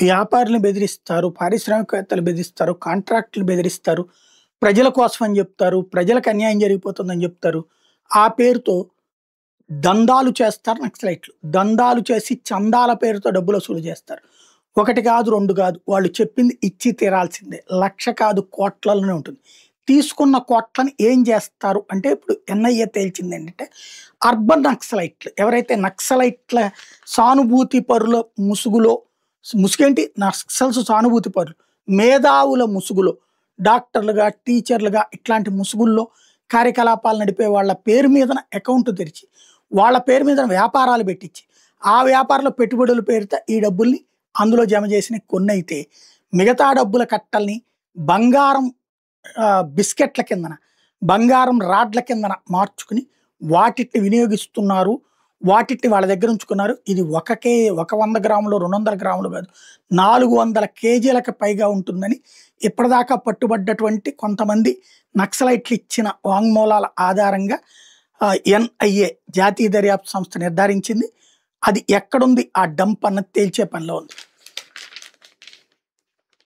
వ్యాపారులను బెదిరిస్తారు, పారిశ్రామికవేత్తలు బెదిరిస్తారు, కాంట్రాక్టులు బెదిరిస్తారు, ప్రజల కోసం అని చెప్తారు, ప్రజలకు అన్యాయం జరిగిపోతుందని చెప్తారు. ఆ పేరుతో దందాలు చేస్తారు నక్సలైట్లు. దందాలు చేసి చందాల పేరుతో డబ్బులు వసూలు చేస్తారు. ఒకటి కాదు, 2 కాదు. వాళ్ళు చెప్పింది ఇచ్చి తీరాల్సిందే. 1,00,000 కాదు, కోట్లలోనే ఉంటుంది. తీసుకున్న కోట్లను ఏం చేస్తారు అంటే ఇప్పుడు ఎన్ఐఏ తేల్చిందేంటంటే అర్బన్ నక్సలైట్లు ఎవరైతే నక్సలైట్ల సానుభూతి పరుల ముసుగులో ముసుగేంటి నక్సల్స్ సానుభూతి పరులు మేధావుల ముసుగులో డాక్టర్లుగా టీచర్లుగా ఇట్లాంటి ముసుగుల్లో కార్యకలాపాలు నడిపే వాళ్ళ పేరు మీదన అకౌంట్ తెరిచి వాళ్ళ పేరు మీద వ్యాపారాలు పెట్టించి ఆ వ్యాపారంలో పెట్టుబడుల పేరుతో ఈ డబ్బుల్ని అందులో జమ చేసిన కొన్ని అయితే మిగతా డబ్బుల కట్టల్ని బంగారం బిస్కెట్ల కిందన బంగారం రాడ్ల కిందన మార్చుకుని వాటిని వినియోగిస్తున్నారు. వాటిని వాళ్ళ దగ్గర ఉంచుకున్నారు. ఇది ఒక 100 గ్రాములు 200 గ్రాములు కాదు, 400 కేజీలకు పైగా ఉంటుందని ఇప్పటిదాకా పట్టుబడ్డటువంటి కొంతమంది నక్సలైట్లు ఇచ్చిన వాంగ్మూలాల ఆధారంగా ఎన్ఐఏ జాతీయ దర్యాప్తు సంస్థ నిర్ధారించింది. అది ఎక్కడుంది ఆ డంప్ అన్నది తేల్చే పనిలో ఉంది.